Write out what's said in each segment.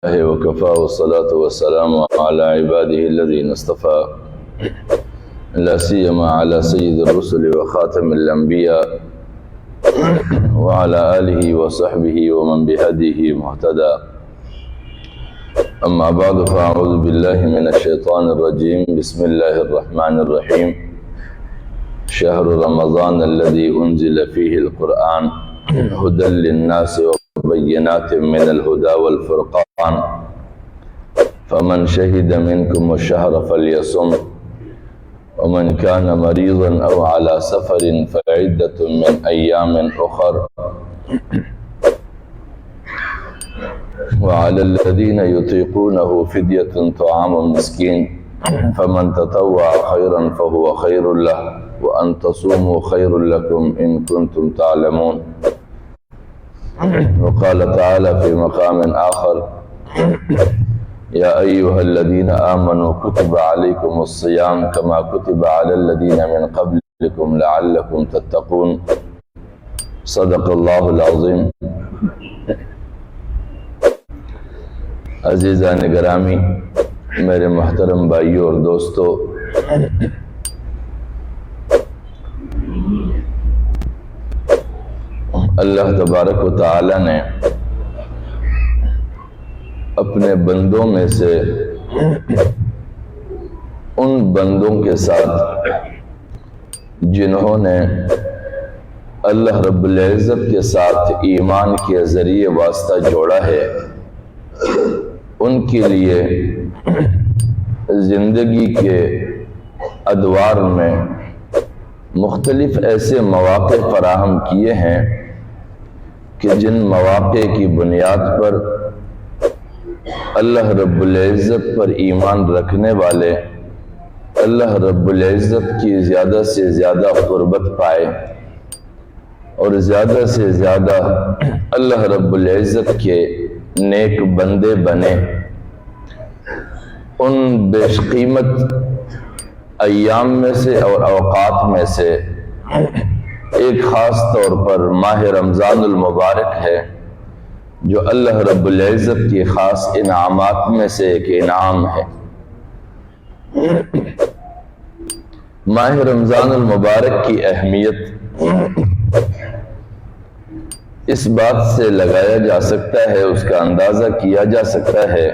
وكفى والصلاة والسلام على عباده الذين اصطفى لا سيما على سيد الرسل وخاتم الأنبياء وعلى آله وصحبه ومن بهديه مهتدى. أما بعد فأعوذ بالله من الشيطان الرجيم. بسم الله الرحمن الرحيم. شهر رمضان الذي أنزل فيه القرآن هدى للناس وبينات من الهدى والفرقان فمن شهد منكم الشهر فليصم ومن كان مريضا أو على سفر فعدة من أيام أخر وعلى الذين يطيقونه فدية طعام مسكين فمن تطوع خيرا فهو خير له وأن تصوموا خير لكم إن كنتم تعلمون. وقال تعالى في مقام آخر: يا أيها الذين آمنوا كتب عليكم الصيام كما كتب على الذين من قبلكم لعلكم تتقون. صدق اللہ العظیم. عزیزان گرامی، میرے محترم بھائیوں اور دوستو، اللہ تبارک و تعالی نے اپنے بندوں میں سے ان بندوں کے ساتھ جنہوں نے اللہ رب العزت کے ساتھ ایمان کے ذریعے واسطہ جوڑا ہے، ان کے لیے زندگی کے ادوار میں مختلف ایسے مواقع فراہم کیے ہیں کہ جن مواقع کی بنیاد پر اللہ رب العزت پر ایمان رکھنے والے اللہ رب العزت کی زیادہ سے زیادہ قربت پائے اور زیادہ سے زیادہ اللہ رب العزت کے نیک بندے بنے. ان بیش قیمت ایام میں سے اور اوقات میں سے ایک خاص طور پر ماہ رمضان المبارک ہے، جو اللہ رب العزت کی خاص انعامات میں سے ایک انعام ہے. ماہ رمضان المبارک کی اہمیت اس بات سے لگایا جا سکتا ہے، اس کا اندازہ کیا جا سکتا ہے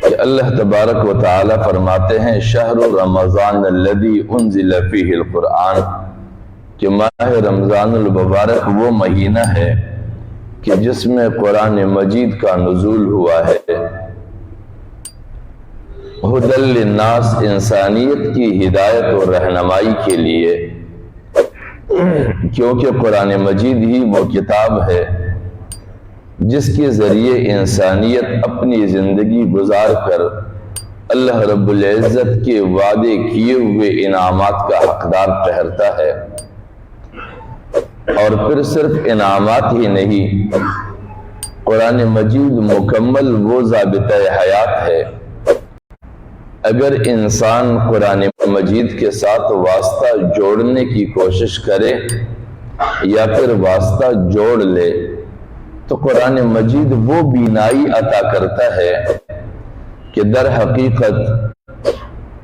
کہ اللہ تبارک و تعالی فرماتے ہیں: شہر رمضان الذی انزل فیہ القرآن، کہ ماہ رمضان المبارک وہ مہینہ ہے کہ جس میں قرآن مجید کا نزول ہوا ہے. ہدی للناس، انسانیت کی ہدایت اور رہنمائی کے لیے، کیونکہ قرآن مجید ہی وہ کتاب ہے جس کے ذریعے انسانیت اپنی زندگی گزار کر اللہ رب العزت کے وعدے کیے ہوئے انعامات کا حقدار ٹھہرتا ہے. اور پھر صرف انعامات ہی نہیں، قرآن مجید مکمل وہ ضابطہ حیات ہے. اگر انسان قرآن مجید کے ساتھ واسطہ جوڑنے کی کوشش کرے یا پھر واسطہ جوڑ لے تو قرآن مجید وہ بینائی عطا کرتا ہے کہ در حقیقت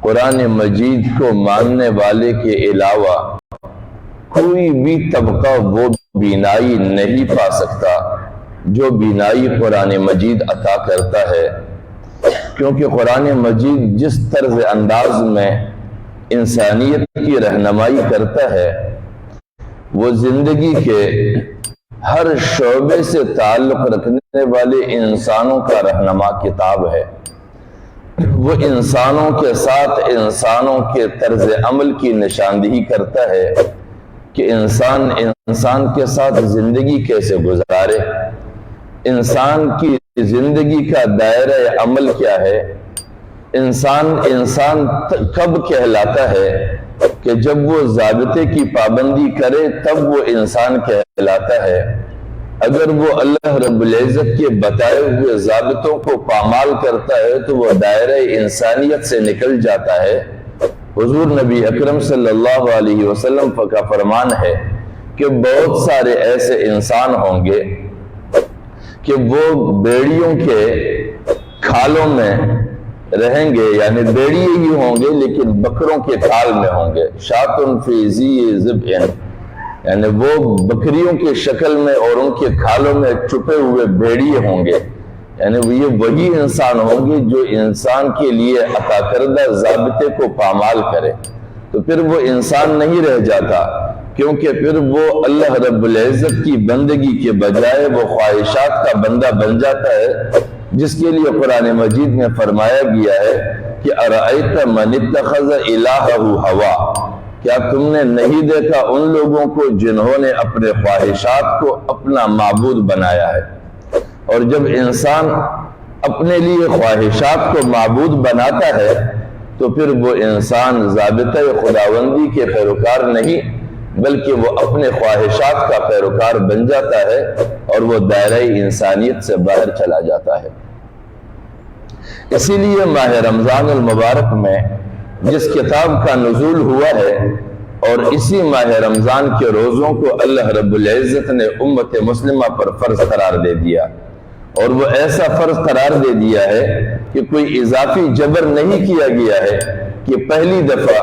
قرآن مجید کو ماننے والے کے علاوہ کوئی بھی طبقہ وہ بینائی نہیں پا سکتا جو بینائی قرآن مجید عطا کرتا ہے. کیونکہ قرآن مجید جس طرز انداز میں انسانیت کی رہنمائی کرتا ہے، وہ زندگی کے ہر شعبے سے تعلق رکھنے والے انسانوں کا رہنما کتاب ہے. وہ انسانوں کے ساتھ انسانوں کے طرز عمل کی نشاندہی کرتا ہے کہ انسان کے ساتھ زندگی کیسے گزارے، انسان کی زندگی کا دائرہ عمل کیا ہے، انسان کب کہلاتا ہے کہ جب وہ ضابطے کی پابندی کرے تب وہ انسان کہلاتا ہے. اگر وہ اللہ رب العزت کے بتائے ہوئے ضابطوں کو پامال کرتا ہے تو وہ دائرہ انسانیت سے نکل جاتا ہے. حضور نبی اکرم صلی اللہ علیہ وسلم کا فرمان ہے کہ بہت سارے ایسے انسان ہوں گے کہ وہ بیڑیوں کے کھالوں میں رہیں گے، یعنی بیڑیے ہی ہوں گے لیکن بکروں کے کھال میں ہوں گے. شاتن فی ذی ذبح، یعنی وہ بکریوں کے شکل میں اور ان کے کھالوں میں چھپے ہوئے بھیڑیے ہوں گے. یعنی یہ وہی انسان ہوں گے جو انسان کے لیے عطا کردہ ضابطے کو پامال کرے. تو پھر وہ انسان نہیں رہ جاتا، کیونکہ پھر وہ اللہ رب العزت کی بندگی کے بجائے وہ خواہشات کا بندہ بن جاتا ہے، جس کے لیے قرآن مجید میں فرمایا گیا ہے کہ ارأیت من اتخذ الہہ ہوا، کیا تم نے نہیں دیکھا ان لوگوں کو جنہوں نے اپنے خواہشات کو اپنا معبود بنایا ہے. اور جب انسان اپنے لیے خواہشات کو معبود بناتا ہے تو پھر وہ انسان ضابطہ خداوندی کے پیروکار نہیں بلکہ وہ اپنے خواہشات کا پیروکار بن جاتا ہے اور وہ دائرہ انسانیت سے باہر چلا جاتا ہے. اسی لیے ماہ رمضان المبارک میں جس کتاب کا نزول ہوا ہے اور اسی ماہ رمضان کے روزوں کو اللہ رب العزت نے امت مسلمہ پر فرض قرار دے دیا، اور وہ ایسا فرض قرار دے دیا ہے کہ کوئی اضافی جبر نہیں کیا گیا ہے کہ پہلی دفعہ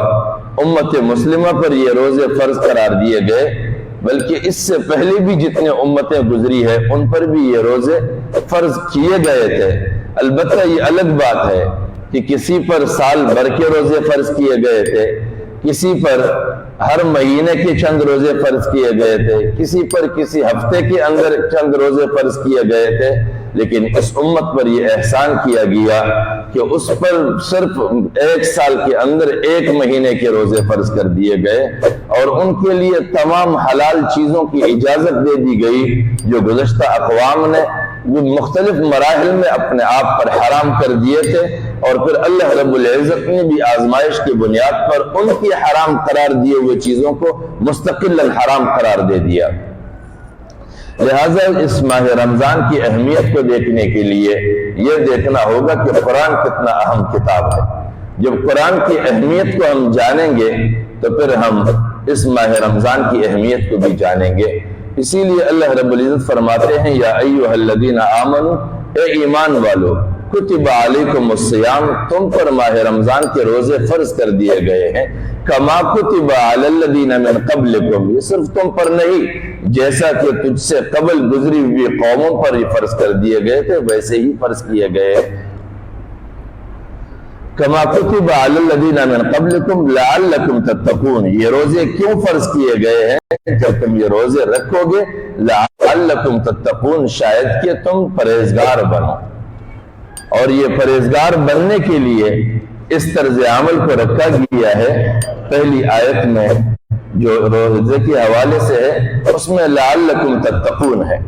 امت مسلمہ پر یہ روزے فرض قرار دیے گئے، بلکہ اس سے پہلے بھی جتنے امتیں گزری ہیں ان پر بھی یہ روزے فرض کیے گئے تھے. البتہ یہ الگ بات ہے کہ کسی پر سال بھر کے روزے فرض کیے گئے تھے، کسی پر ہر مہینے کے چند روزے فرض کیے گئے تھے، کسی پر کسی ہفتے کے اندر چند روزے فرض کیے گئے تھے. لیکن اس امت پر یہ احسان کیا گیا کہ اس پر صرف ایک سال کے اندر ایک مہینے کے روزے فرض کر دیے گئے، اور ان کے لیے تمام حلال چیزوں کی اجازت دے دی گئی جو گزشتہ اقوام نے مختلف مراحل میں اپنے آپ پر حرام کر دیے تھے، اور پھر اللہ رب العزت نے بھی آزمائش کی بنیاد پر ان کی حرام قرار دیے ہوئے چیزوں کو مستقل حرام قرار دے دیا. لہٰذا اس ماہ رمضان کی اہمیت کو دیکھنے کے لیے یہ دیکھنا ہوگا کہ قرآن کتنا اہم کتاب ہے. جب قرآن کی اہمیت کو ہم جانیں گے تو پھر ہم اس ماہ رمضان کی اہمیت کو بھی جانیں گے. اسی لیے اللہ رب العزت فرماتے ہیں یا ایھا الذین آمنوا، اے ایمان والو، کتب علیکم الصیام، تم پر ماہ رمضان کے روزے فرض کر دیے گئے ہیں، کما کتب علی الذین من قبلکم، یہ صرف تم پر نہیں، جیسا کہ تجھ سے قبل گزری ہوئی قوموں پر یہ فرض کر دیے گئے تھے ویسے ہی فرض کیے گئے. کما کتب علی الذین من قبلکم لعلکم تتقون، یہ روزے کیوں فرض کیے گئے ہیں؟ جب تم یہ روزے رکھو گے لعلکم تتقون، شاید کہ تم پرہیزگار بنو. اور یہ پرہیزگار بننے کے لیے اس طرز عمل کو رکھا گیا ہے. پہلی آیت میں جو روزے کے حوالے سے ہے اس میں لعلکم تتقون ہے،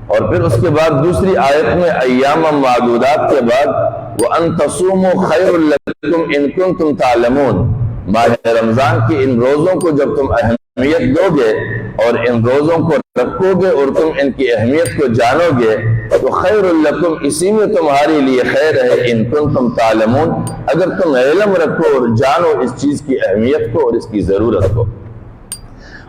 اور پھر اس کے بعد دوسری آیت میں ایام معدودات کے بعد وَأَن تَصُومُوا خَيْرٌ لَكُمْ إِن كُنتُمْ تَعْلَمُونَ، ماہ رمضان کی ان روزوں کو جب تم اہمیت دو گے اور ان روزوں کو رکھو گے اور تم ان کی اہمیت کو جانو گے تو خیر لکم، اسی میں تمہارے لیے خیر ہے، ان کنتم تعلمون، اگر تم علم رکھو اور جانو اس چیز کی اہمیت کو اور اس کی ضرورت کو.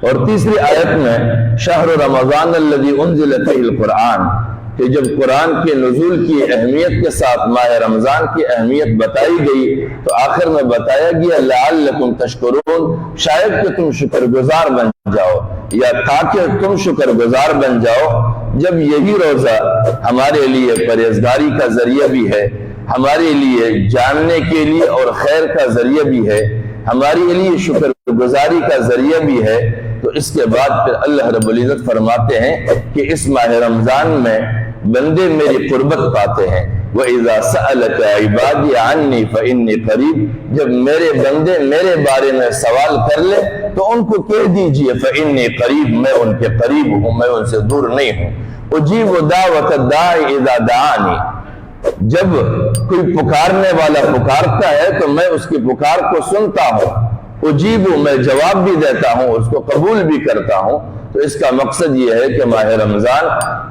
اور تیسری آیت میں شہر رمضان الذی انزل فیہ القرآن، کہ جب قرآن کے نزول کی اہمیت کے ساتھ ماہ رمضان کی اہمیت بتائی گئی تو آخر میں بتایا گیا لعلکم تشکرون، شاید کہ تم شکر گزار بن جاؤ یا تاکہ تم شکر گزار بن جاؤ. جب یہی روزہ ہمارے لیے پرہیزگاری کا ذریعہ بھی ہے، ہمارے لیے جاننے کے لیے اور خیر کا ذریعہ بھی ہے، ہمارے لیے شکر گزاری کا ذریعہ بھی ہے، تو اس کے بعد پھر اللہ رب العزت فرماتے ہیں کہ اس ماہ رمضان میں بندے میری قربت پاتے ہیں. وَإِذَا سَأَلَكَ عِبَادِي عَنِّي فَإِنِّي قَرِيبٌ، جب میرے بندے میرے بارے میں سوال کر لے تو ان کو کہہ دیجئے فَإِنِّي قَرِيبٌ، میں ان کے قریب ہوں، میں ان سے دور نہیں ہوں. أُجِيبُ دَعْوَةَ الدَّاعِ إِذَا دَعَانِي، جب کوئی پکارنے والا پکارتا ہے تو میں اس کی پکار کو سنتا ہوں. اجیبو، میں جواب بھی دیتا ہوں، اس کو قبول بھی کرتا ہوں. تو اس کا مقصد یہ ہے کہ ماہ رمضان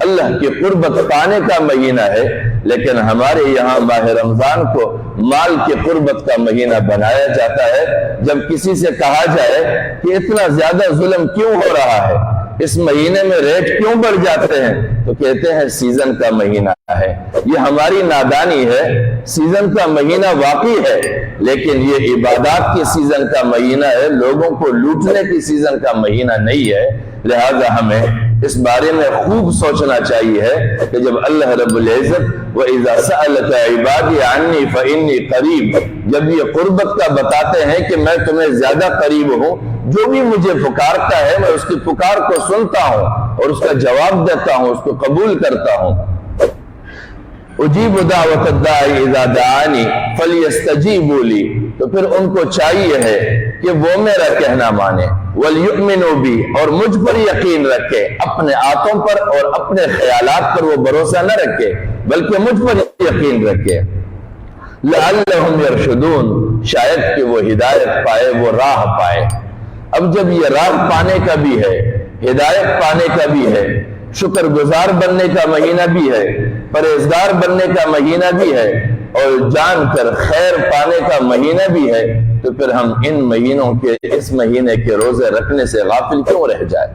اللہ کی قربت پانے کا مہینہ ہے، لیکن ہمارے یہاں ماہ رمضان کو مال کی قربت کا مہینہ بنایا جاتا ہے. جب کسی سے کہا جائے کہ اتنا زیادہ ظلم کیوں ہو رہا ہے، اس مہینے میں ریٹ کیوں بڑھ جاتے ہیں؟ تو کہتے ہیں سیزن کا مہینہ ہے۔ یہ ہماری نادانی ہے، سیزن کا مہینہ واقعی ہے، لیکن یہ عبادات کی سیزن کا مہینہ ہے، لوگوں کو لوٹنے کی سیزن کا مہینہ نہیں ہے۔ لہذا ہمیں اس بارے میں خوب سوچنا چاہیے کہ جب اللہ رب العزت وَإِذَا سَأَلَكَ عِبَادِي عَنِّي فَإِنِّي قَرِيبٌ، جب یہ قربت کا بتاتے ہیں کہ میں تمہیں زیادہ قریب ہوں، جو بھی مجھے پکارتا ہے میں اس کی پکار کو سنتا ہوں اور اس کا جواب دیتا ہوں، اس کو قبول کرتا ہوں۔ اجیب دعوت الداعی اذا دعانی فلیستجیبوا لی، تو پھر ان کو چاہیے ہے کہ وہ میرا کہنا مانے، ولیؤمنوا بی، اور مجھ پر یقین رکھے، اپنے آتوں پر اور اپنے خیالات پر وہ بھروسہ نہ رکھے بلکہ مجھ پر یقین رکھے، لعلہم یرشدون، شاید کہ وہ ہدایت پائے، وہ راہ پائے۔ اب جب یہ راہ پانے کا بھی ہے، ہدایت پانے کا بھی ہے، شکر گزار بننے کا مہینہ بھی ہے، پرہیزگار بننے کا مہینہ بھی ہے، اور جان کر خیر پانے کا مہینہ بھی ہے، تو پھر ہم ان مہینوں کے، اس مہینے کے روزے رکھنے سے غافل کیوں رہ جائے؟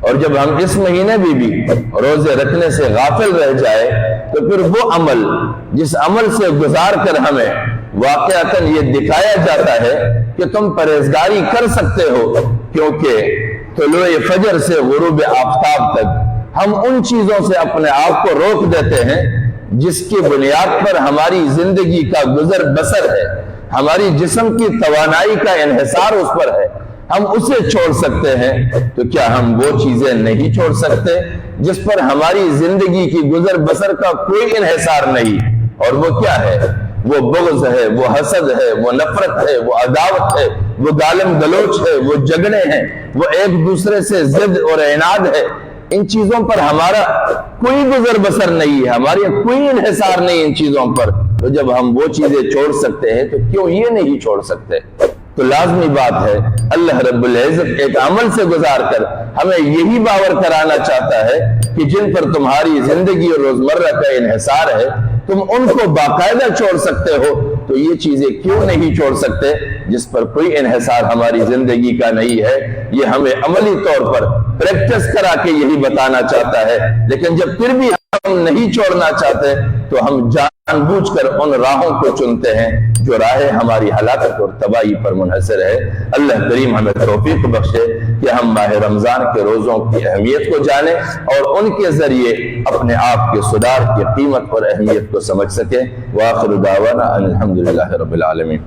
اور جب ہم اس مہینے بھی روزے رکھنے سے غافل رہ جائے تو پھر وہ عمل جس عمل سے گزار کر ہمیں واقعتاً یہ دکھایا جاتا ہے کہ تم پرہیزگاری کر سکتے ہو، کیونکہ طلوع فجر سے غروب آفتاب تک ہم ان چیزوں سے اپنے آپ کو روک دیتے ہیں جس کی بنیاد پر ہماری زندگی کا گزر بسر ہے، ہماری جسم کی توانائی کا انحصار اس پر ہے، ہم اسے چھوڑ سکتے ہیں، تو کیا ہم وہ چیزیں نہیں چھوڑ سکتے جس پر ہماری زندگی کی گزر بسر کا کوئی انحصار نہیں؟ اور وہ کیا ہے؟ وہ بغض ہے، وہ حسد ہے، وہ نفرت ہے، وہ عداوت ہے، وہ گالم گلوچ ہے، وہ جھگڑے ہیں، وہ ایک دوسرے سے ضد اور عناد ہے۔ ان چیزوں پر ہمارا کوئی گزر بسر نہیں ہے، ہماری کوئی انحصار نہیں ان چیزوں پر۔ تو جب ہم وہ چیزیں چھوڑ سکتے ہیں تو کیوں یہ نہیں چھوڑ سکتے؟ تو لازمی بات ہے اللہ رب العزت ایک عمل سے گزار کر ہمیں یہی باور کرانا چاہتا ہے کہ جن پر تمہاری زندگی اور روزمرہ کا انحصار ہے تم ان کو باقاعدہ چھوڑ سکتے ہو، تو یہ چیزیں کیوں نہیں چھوڑ سکتے جس پر کوئی انحصار ہماری زندگی کا نہیں ہے؟ یہ ہمیں عملی طور پر پریکٹس کرا کے یہی بتانا چاہتا ہے۔ لیکن جب پھر بھی ہم نہیں چھوڑنا چاہتے تو ہم جان بوجھ کر ان راہوں کو چنتے ہیں جو راہیں ہماری ہلاکت اور تباہی پر منحصر ہے۔ اللہ کریم ہمیں توفیق بخشے کہ ہم ماہ رمضان کے روزوں کی اہمیت کو جانیں اور ان کے ذریعے اپنے آپ کے صدار کی قیمت اور اہمیت کو سمجھ سکیں۔ وآخر دعوانا الحمدللہ رب العالمین۔